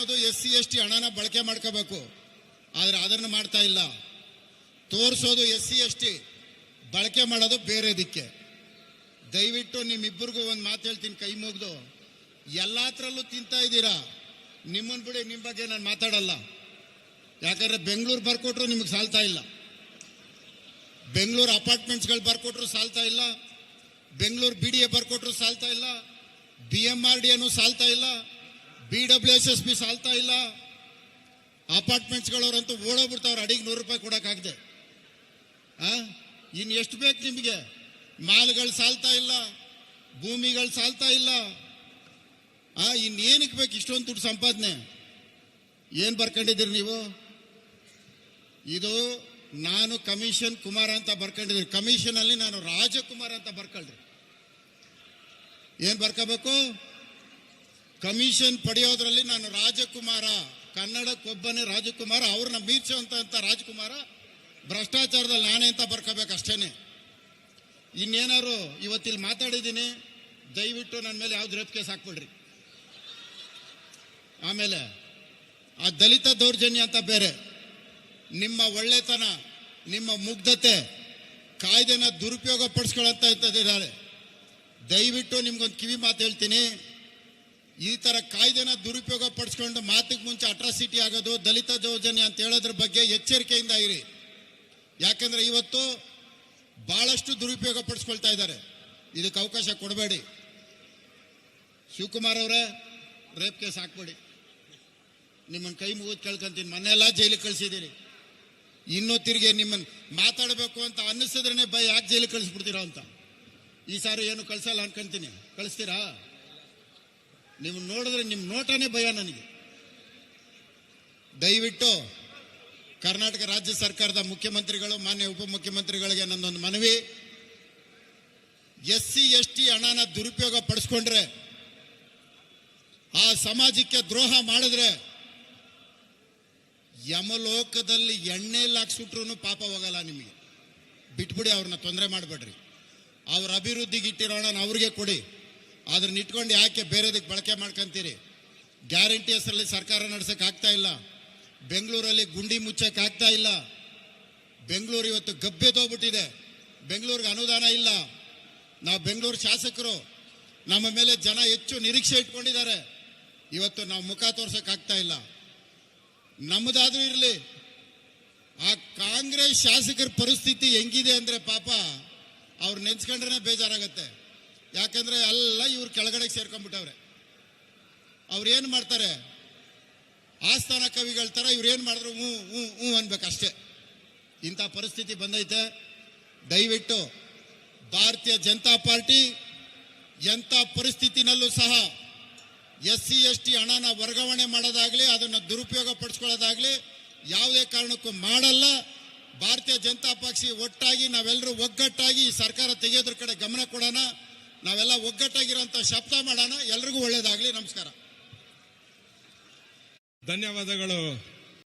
ಮಾಡೋದು SC ST ಹಣನ ಬಳಕೆ ಮಾಡ್ಕೋಬೇಕು, ಆದರೆ ಅದನ್ನು ಮಾಡ್ತಾ ಇಲ್ಲ. ತೋರಿಸೋದು SC ST, ಬಳಕೆ ಮಾಡೋದು ಬೇರೆ ದಿಕ್ಕೆ. ದಯವಿಟ್ಟು ನಿಮ್ಮಿಬ್ಬರಿಗೂ ಒಂದು ಮಾತು ಹೇಳ್ತೀನಿ, ಕೈ ಮುಗಿದು, ಎಲ್ಲತ್ರಲ್ಲೂ ತಿಂತಾ ಇದ್ದೀರಾ. ನಿಮ್ಮನ್ನು ಬಿಡಿ, ನಿಮ್ಮ ಬಗ್ಗೆ ನಾನು ಮಾತಾಡಲ್ಲ. ಯಾಕಂದರೆ ಬೆಂಗಳೂರು ಬರ್ಕೊಟ್ರು ನಿಮಗೆ ಸಾಲ್ತಾ ಇಲ್ಲ, ಬೆಂಗಳೂರು ಅಪಾರ್ಟ್ಮೆಂಟ್ಸ್ಗಳು ಬರ್ಕೊಟ್ರು ಸಾಲ್ತಾ ಇಲ್ಲ, ಬೆಂಗಳೂರು BDA ಬರ್ಕೊಟ್ರು ಸಾಲ್ತಾ ಇಲ್ಲ, BMRDA ಸಾಲ್ತಾ ಇಲ್ಲ, BWSSB ಸಾಲ್ತಾ ಇಲ್ಲ. ಅಪಾರ್ಟ್ಮೆಂಟ್ಸ್ಗಳವ್ರಂತೂ ಓಡೋಗ್ಬಿಡ್ತಾವ್ರು, ಅಡಿಗೆ ₹100 ಕೊಡೋಕ್ಕಾಗದೆ. ಇನ್ನು ಎಷ್ಟು ಬೇಕು ನಿಮಗೆ? ಮಾಲ್ಗಳು ಸಾಲ್ತಾ ಇಲ್ಲ, ಭೂಮಿಗಳು ಸಾಲ್ತಾ ಇಲ್ಲ. ಇನ್ನೇನಕ್ಕೆ ಬೇಕು ಇಷ್ಟೊಂದು ದುಡ್ಡು ಸಂಪಾದನೆ? ಏನು ಬರ್ಕೊಂಡಿದ್ದೀರಿ ನೀವು? ಇದು ನಾನು ಕಮಿಷನ್ ಕುಮಾರ್ ಅಂತ ಬರ್ಕೊಂಡಿದ್ದೀರಿ. ಕಮಿಷನಲ್ಲಿ ನಾನು ರಾಜಕುಮಾರ್ ಅಂತ ಬರ್ಕೊಳ್ರಿ. ಏನು ಬರ್ಕೋಬೇಕು? ಕಮಿಷನ್ ಪಡೆಯೋದ್ರಲ್ಲಿ ನಾನು ರಾಜಕುಮಾರ, ಕನ್ನಡಕ್ಕೊಬ್ಬನೇ ರಾಜಕುಮಾರ, ಅವ್ರನ್ನ ಮೀರ್ಸೋಂತ ರಾಜಕುಮಾರ, ಭ್ರಷ್ಟಾಚಾರದಲ್ಲಿ ನಾನೇ ಅಂತ ಬರ್ಕೋಬೇಕು ಅಷ್ಟೇನೆ. ಇನ್ನೇನಾರು ಇವತ್ತಿಲ್ಲಿ ಮಾತಾಡಿದ್ದೀನಿ, ದಯವಿಟ್ಟು ನನ್ನ ಮೇಲೆ ಯಾವ್ದು ರೇಪ್ ಕೇಸ್ ಹಾಕ್ಬಿಡ್ರಿ. ಆಮೇಲೆ ಆ ದಲಿತ ದೌರ್ಜನ್ಯ ಅಂತ ಬೇರೆ, ನಿಮ್ಮ ಒಳ್ಳೆತನ, ನಿಮ್ಮ ಮುಗ್ಧತೆ, ಕಾಯ್ದೆನ ದುರುಪಯೋಗ ಪಡಿಸ್ಕೊಳ್ಳಂತ ಇದ್ದಾರೆ. ದಯವಿಟ್ಟು ನಿಮ್ಗೊಂದು ಕಿವಿ ಮಾತು ಹೇಳ್ತೀನಿ, ಈ ಥರ ಕಾಯ್ದೆನ ದುರುಪಯೋಗ ಪಡಿಸ್ಕೊಂಡು ಮಾತಿಗೆ ಮುಂಚೆ ಅಟ್ರಾಸಿಟಿ ಆಗೋದು, ದಲಿತ ದೌರ್ಜನ್ಯ ಅಂತ ಹೇಳೋದ್ರ ಬಗ್ಗೆ ಎಚ್ಚರಿಕೆಯಿಂದ ಇರಿ. ಯಾಕಂದರೆ ಇವತ್ತು ಭಾಳಷ್ಟು ದುರುಪಯೋಗ ಪಡಿಸ್ಕೊಳ್ತಾ ಇದ್ದಾರೆ, ಇದಕ್ಕೆ ಅವಕಾಶ ಕೊಡಬೇಡಿ. ಶಿವಕುಮಾರ್ ಅವರೇ, ರೇಪ್ ಕೇಸ್ ಹಾಕ್ಬೇಡಿ. ನಿಮ್ಮನ್ನು ಕೈ ಮುಗಿದು ಕೇಳ್ಕೊಂತೀನಿ, ಮೊನ್ನೆಲ್ಲ ಜೈಲಿಗೆ ಕಳಿಸಿದ್ದೀರಿ. ಇನ್ನೂ ತಿರುಗಿ ನಿಮ್ಮನ್ನು ಮಾತಾಡಬೇಕು ಅಂತ ಅನ್ನಿಸಿದ್ರೇ ಭಯ, ಯಾಕೆ ಜೈಲಿಗೆ ಕಳಿಸ್ಬಿಡ್ತೀರಾ ಅಂತ. ಈ ಸಾರಿ ಏನು ಕಳಿಸಲ್ಲ ಅನ್ಕೊಂತೀನಿ. ಕಳಿಸ್ತೀರಾ? ನೀವು ನೋಡಿದ್ರೆ ನಿಮ್ಮ ನೋಟನೇ ಭಯ ನನಗೆ. ದಯವಿಟ್ಟು ಕರ್ನಾಟಕ ರಾಜ್ಯ ಸರ್ಕಾರದ ಮುಖ್ಯಮಂತ್ರಿಗಳು, ಮಾನ್ಯ ಉಪಮುಖ್ಯಮಂತ್ರಿಗಳಿಗೆ ನನ್ನೊಂದು ಮನವಿ, SC ST ಹಣನ ದುರುಪಯೋಗ ಪಡಿಸ್ಕೊಂಡ್ರೆ, ಆ ಸಮಾಜಕ್ಕೆ ದ್ರೋಹ ಮಾಡಿದ್ರೆ, ಯಮಲೋಕದಲ್ಲಿ ಎಣ್ಣೆಯಲ್ಲಿ ಹಾಕ್ಸುಟ್ರು ಪಾಪ ಹೋಗಲ್ಲ ನಿಮಗೆ. ಬಿಟ್ಬಿಡಿ, ಅವ್ರನ್ನ ತೊಂದರೆ ಮಾಡಬೇಡ್ರಿ. ಅವ್ರ ಅಭಿವೃದ್ಧಿಗೆ ಇಟ್ಟಿರೋ ಹಣನ ಅವ್ರಿಗೆ ಕೊಡಿ. ಅದನ್ನ ಇಟ್ಕೊಂಡು ಯಾಕೆ ಬೇರೆದಕ್ಕೆ ಬಳಕೆ ಮಾಡ್ಕೊಂತೀರಿ? ಗ್ಯಾರಂಟಿ ಹೆಸರಲ್ಲಿ ಸರ್ಕಾರ ನಡೆಸೋಕೆ ಆಗ್ತಾ ಇಲ್ಲ, ಬೆಂಗಳೂರಲ್ಲಿ ಗುಂಡಿ ಮುಚ್ಚಕ್ಕೆ ಆಗ್ತಾ ಇಲ್ಲ. ಬೆಂಗಳೂರು ಇವತ್ತು ಗಬ್ಬೆದೋಗ್ಬಿಟ್ಟಿದೆ, ಬೆಂಗಳೂರಿಗೆ ಅನುದಾನ ಇಲ್ಲ. ನಾವು ಬೆಂಗಳೂರು ಶಾಸಕರು, ನಮ್ಮ ಮೇಲೆ ಜನ ಹೆಚ್ಚು ನಿರೀಕ್ಷೆ ಇಟ್ಕೊಂಡಿದ್ದಾರೆ. ಇವತ್ತು ನಾವು ಮುಖ ತೋರ್ಸೋಕೆ ಆಗ್ತಾ ಇಲ್ಲ. ನಮ್ಮದಾದ್ರೂ ಇರಲಿ, ಆ ಕಾಂಗ್ರೆಸ್ ಶಾಸಕರ ಪರಿಸ್ಥಿತಿ ಹೆಂಗಿದೆ ಅಂದರೆ ಪಾಪ ಅವ್ರು ನೆನ್ಸ್ಕೊಂಡ್ರೆ ಬೇಜಾರಾಗತ್ತೆ. ಯಾಕಂದರೆ ಎಲ್ಲ ಇವ್ರು ಕೆಳಗಡೆಗೆ ಸೇರ್ಕೊಂಡ್ಬಿಟ್ಟವ್ರೆ. ಅವ್ರು ಏನು ಮಾಡ್ತಾರೆ? ಆಸ್ಥಾನ ಕವಿಗಳ ಥರ ಇವ್ರು ಏನು ಮಾಡಿದ್ರು ಹ್ಞೂ ಹ್ಞೂ ಹ್ಞೂ ಅನ್ಬೇಕಷ್ಟೇ. ಇಂಥ ಪರಿಸ್ಥಿತಿ ಬಂದೈತೆ. ದಯವಿಟ್ಟು ಭಾರತೀಯ ಜನತಾ ಪಾರ್ಟಿ ಎಂಥ ಪರಿಸ್ಥಿತಿನಲ್ಲೂ ಸಹ SC ST ಹಣನ ವರ್ಗಾವಣೆ ಮಾಡೋದಾಗಲಿ, ಅದನ್ನು ದುರುಪಯೋಗ ಪಡಿಸ್ಕೊಳ್ಳೋದಾಗಲಿ ಯಾವುದೇ ಕಾರಣಕ್ಕೂ ಮಾಡಲ್ಲ. ಭಾರತೀಯ ಜನತಾ ಪಕ್ಷ ಒಟ್ಟಾಗಿ ನಾವೆಲ್ಲರೂ ಒಗ್ಗಟ್ಟಾಗಿ ಈ ಸರ್ಕಾರ ತೆಗೆಯೋದ್ರ ಕಡೆ ಗಮನ ಕೊಡೋಣ. ನಾವೆಲ್ಲ ಒಗ್ಗಟ್ಟಾಗಿರೋಂಥ ಶಬ್ದ ಮಾಡೋಣ. ಎಲ್ರಿಗೂ ಒಳ್ಳೇದಾಗಲಿ. ನಮಸ್ಕಾರ. ಧನ್ಯವಾದಗಳು.